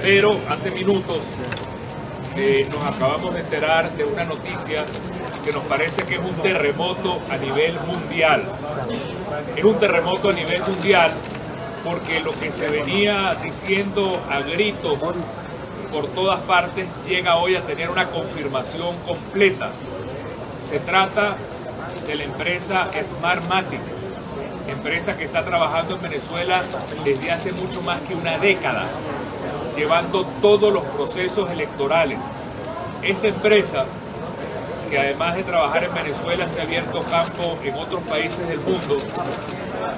Pero hace minutos nos acabamos de enterar de una noticia que nos parece que es un terremoto a nivel mundial. Es un terremoto a nivel mundial porque lo que se venía diciendo a gritos por todas partes llega hoy a tener una confirmación completa. Se trata de la empresa Smartmatic, empresa que está trabajando en Venezuela desde hace mucho más que una década, llevando todos los procesos electorales. Esta empresa, que además de trabajar en Venezuela se ha abierto campo en otros países del mundo,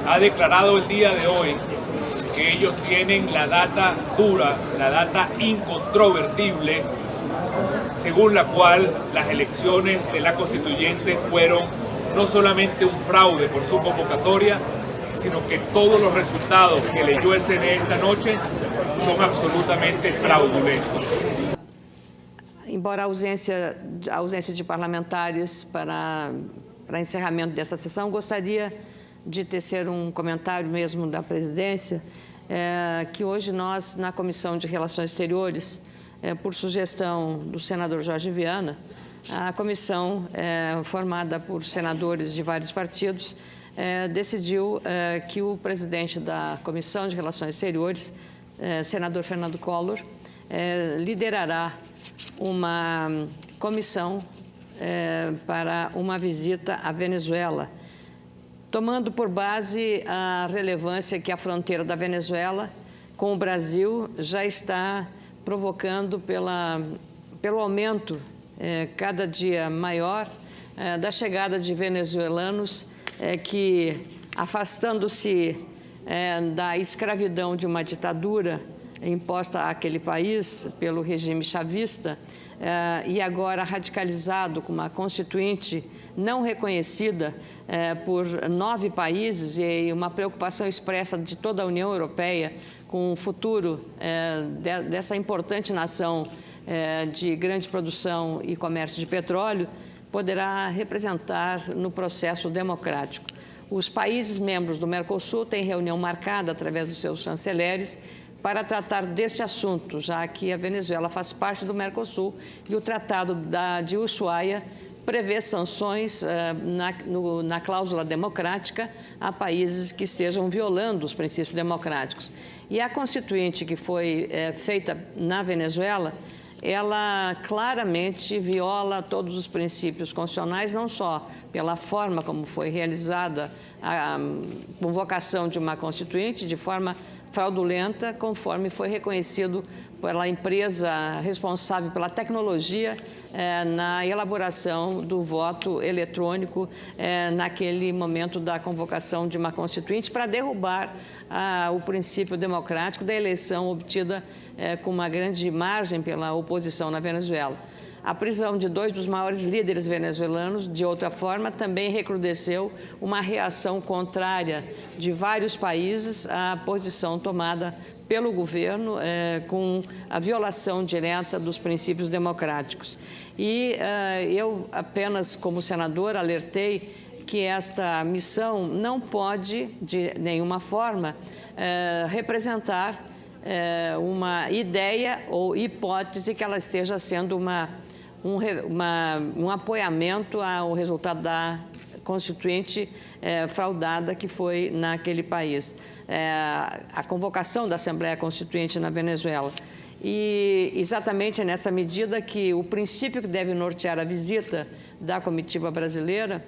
ha declarado el día de hoy que ellos tienen la data dura, la data incontrovertible, según la cual las elecciones de la constituyente fueron no solamente un fraude por su convocatoria, sino que todos los resultados que leyó el CNE esta noche son absolutamente fraudulentos. Embora a ausência de parlamentares para encerramento dessa sessão, gostaria de tecer um comentário mesmo da presidência, que hoje nós, na Comissão de Relações Exteriores, por sugestão do senador Jorge Viana, a comissão, formada por senadores de vários partidos, decidiu que o presidente da Comissão de Relações Exteriores, senador Fernando Collor, liderará uma comissão para uma visita à Venezuela, tomando por base a relevância que a fronteira da Venezuela com o Brasil já está provocando pelo aumento cada dia maior da chegada de venezuelanos que, afastando-se da escravidão de uma ditadura imposta àquele país pelo regime chavista e agora radicalizado com uma constituinte não reconhecida por 9 países e uma preocupação expressa de toda a União Europeia com o futuro dessa importante nação de grande produção e comércio de petróleo, poderá representar no processo democrático. Os países membros do Mercosul têm reunião marcada através dos seus chancelleres para tratar deste assunto, já que a Venezuela faz parte do Mercosul e o Tratado de Ushuaia prevê sanções na cláusula democrática a países que estejam violando os princípios democráticos. E a Constituinte que foi feita na Venezuela, ela claramente viola todos os princípios constitucionais, não só pela forma como foi realizada a convocação de uma Constituinte, de forma fraudulenta, conforme foi reconhecido pela empresa responsável pela tecnologia na elaboração do voto eletrônico naquele momento da convocação de uma Constituinte para derrubar o princípio democrático da eleição obtida com uma grande margem pela oposição na Venezuela. A prisão de 2 dos maiores líderes venezuelanos, de outra forma, também recrudesceu uma reação contrária de vários países à posição tomada pelo governo com a violação direta dos princípios democráticos. E eu apenas, como senador, alertei que esta missão não pode, de nenhuma forma, representar uma ideia ou hipótese que ela esteja sendo um apoiamento ao resultado da Constituinte fraudada que foi naquele país. A convocação da Assembleia Constituinte na Venezuela. E exatamente é nessa medida que o princípio que deve nortear a visita da comitiva brasileira,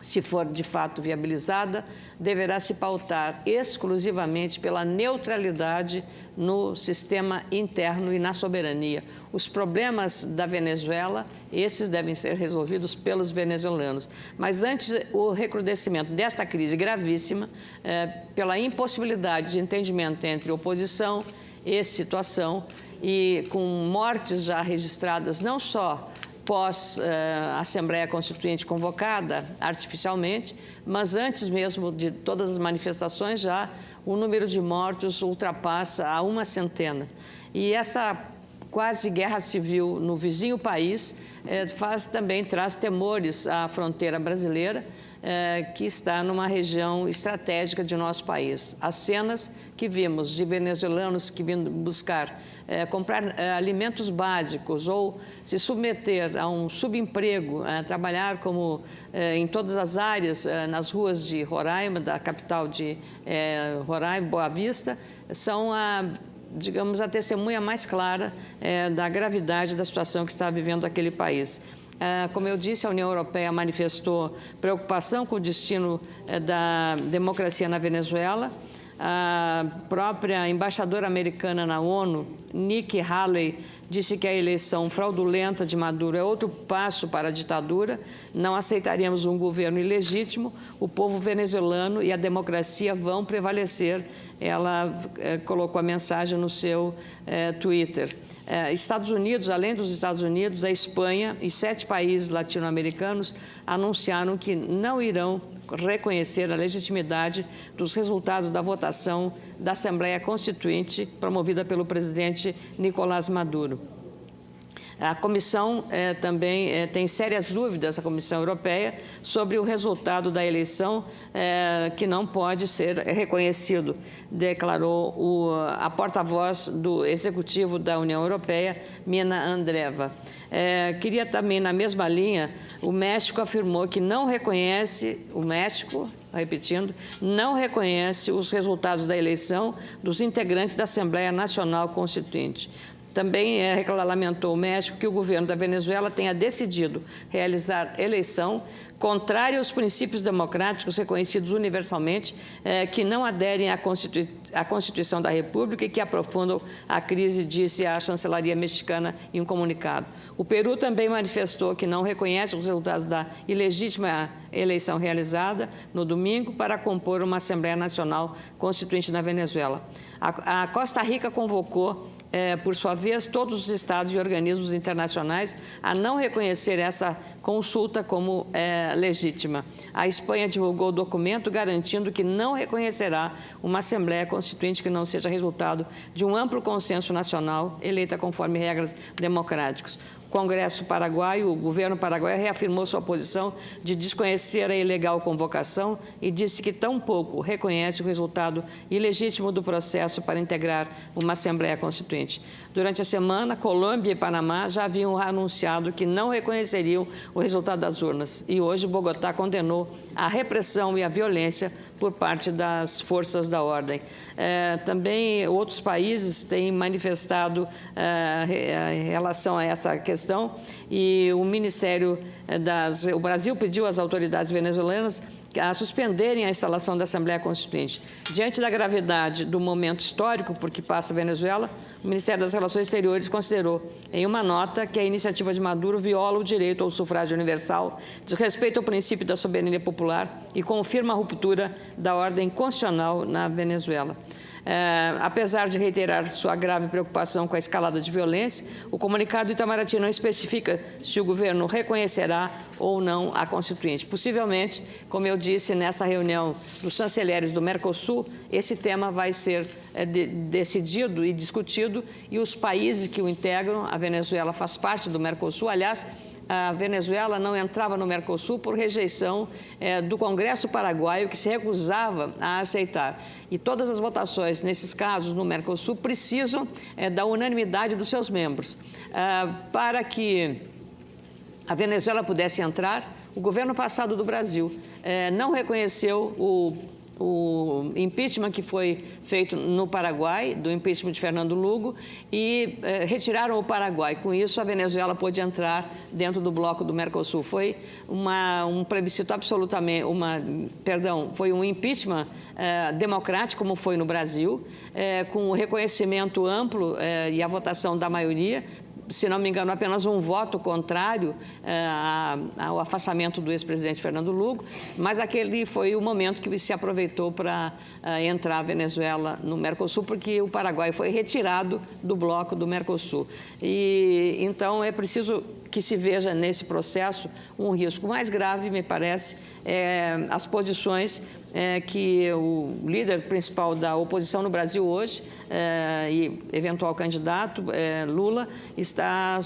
se for de fato viabilizada, deverá se pautar exclusivamente pela neutralidade no sistema interno e na soberania. Os problemas da Venezuela, esses devem ser resolvidos pelos venezuelanos. Mas antes, o recrudescimento desta crise gravíssima, pela impossibilidade de entendimento entre oposição e situação, e com mortes já registradas não só pós-Assembleia Constituinte convocada artificialmente, mas antes mesmo de todas as manifestações, já o número de mortos ultrapassa a 100. E essa quase guerra civil no vizinho país também traz temores à fronteira brasileira, que está numa região estratégica de nosso país. As cenas que vimos de venezuelanos que vindo buscar comprar alimentos básicos ou se submeter a um subemprego, trabalhar como em todas as áreas nas ruas de Roraima, da capital de Roraima, Boa Vista, são digamos, a testemunha mais clara da gravidade da situação que está vivendo aquele país. Como eu disse, a União Europeia manifestou preocupação com o destino da democracia na Venezuela. A própria embaixadora americana na ONU, Nikki Haley, disse que a eleição fraudulenta de Maduro é outro passo para a ditadura. Não aceitaríamos um governo ilegítimo. O povo venezuelano e a democracia vão prevalecer. Ela colocou a mensagem no seu Twitter. Estados Unidos, além dos Estados Unidos, a Espanha e 7 países latino-americanos anunciaram que não irão reconhecer a legitimidade dos resultados da votação da Assembleia Constituinte promovida pelo presidente Nicolás Maduro. A Comissão também tem sérias dúvidas, a Comissão Europeia, sobre o resultado da eleição, que não pode ser reconhecido, declarou a porta-voz do Executivo da União Europeia, Mina Andreeva. Queria também, na mesma linha, o México afirmou que não reconhece, repetindo, não reconhece os resultados da eleição dos integrantes da Assembleia Nacional Constituinte. Também lamentou o México que o governo da Venezuela tenha decidido realizar eleição contrária aos princípios democráticos reconhecidos universalmente, que não aderem à Constituição da República e que aprofundam a crise, disse a chancelaria mexicana em um comunicado. O Peru também manifestou que não reconhece os resultados da ilegítima eleição realizada no domingo para compor uma Assembleia Nacional Constituinte na Venezuela. A Costa Rica convocou, por sua vez, todos os estados e organismos internacionais a não reconhecer essa consulta como legítima. A Espanha divulgou o documento garantindo que não reconhecerá uma Assembleia Constituinte que não seja resultado de um amplo consenso nacional eleita conforme regras democráticas. O Congresso paraguaio, o governo paraguaio reafirmou sua posição de desconhecer a ilegal convocação e disse que tampouco reconhece o resultado ilegítimo do processo para integrar uma Assembleia Constituinte. Durante a semana, Colômbia e Panamá já haviam anunciado que não reconheceriam o resultado das urnas e hoje Bogotá condenou a repressão e a violência por parte das forças da ordem. Também outros países têm manifestado em relação a essa questão e o Brasil pediu às autoridades venezuelanas a suspenderem a instalação da Assembleia Constituinte. Diante da gravidade do momento histórico por que passa a Venezuela, o Ministério das Relações Exteriores considerou em uma nota que a iniciativa de Maduro viola o direito ao sufrágio universal, desrespeita o princípio da soberania popular e confirma a ruptura da ordem constitucional na Venezuela. Apesar de reiterar sua grave preocupação com a escalada de violência, o comunicado do Itamaraty não especifica se o governo reconhecerá ou não a Constituinte. Possivelmente, como eu disse, nessa reunião dos chanceleres do Mercosul, esse tema vai ser decidido e discutido e os países que o integram, a Venezuela faz parte do Mercosul, aliás, a Venezuela não entrava no Mercosul por rejeição do Congresso paraguaio, que se recusava a aceitar. E todas as votações, nesses casos, no Mercosul, precisam da unanimidade dos seus membros. Para que a Venezuela pudesse entrar, o governo passado do Brasil não reconheceu o impeachment que foi feito no Paraguai, do impeachment de Fernando Lugo, e retiraram o Paraguai. Com isso, a Venezuela pôde entrar dentro do bloco do Mercosul. Foi um plebiscito absolutamente, foi um impeachment democrático, como foi no Brasil, com o reconhecimento amplo e a votação da maioria, se não me engano, apenas um voto contrário ao afastamento do ex-presidente Fernando Lugo, mas aquele foi o momento que se aproveitou para entrar a Venezuela no Mercosul, porque o Paraguai foi retirado do bloco do Mercosul. E então é preciso que se veja nesse processo um risco mais grave, me parece, as posições que o líder principal da oposição no Brasil hoje e eventual candidato, Lula, está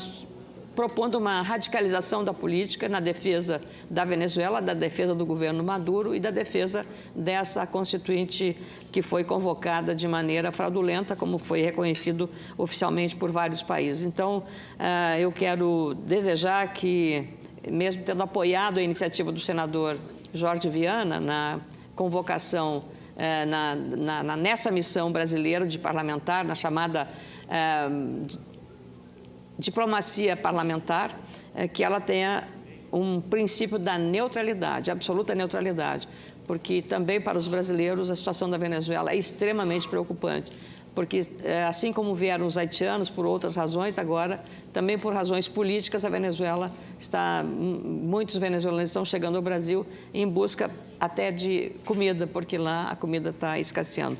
propondo uma radicalização da política na defesa da Venezuela, da defesa do governo Maduro e da defesa dessa constituinte que foi convocada de maneira fraudulenta, como foi reconhecido oficialmente por vários países. Então, eu quero desejar que, mesmo tendo apoiado a iniciativa do senador Jorge Viana na convocação, nessa missão brasileira de parlamentar, na chamada diplomacia parlamentar, que ela tenha um princípio da neutralidade, absoluta neutralidade, porque também para os brasileiros a situação da Venezuela é extremamente preocupante, porque assim como vieram os haitianos por outras razões, agora também por razões políticas a Venezuela muitos venezuelanos estão chegando ao Brasil em busca até de comida, porque lá a comida está escasseando.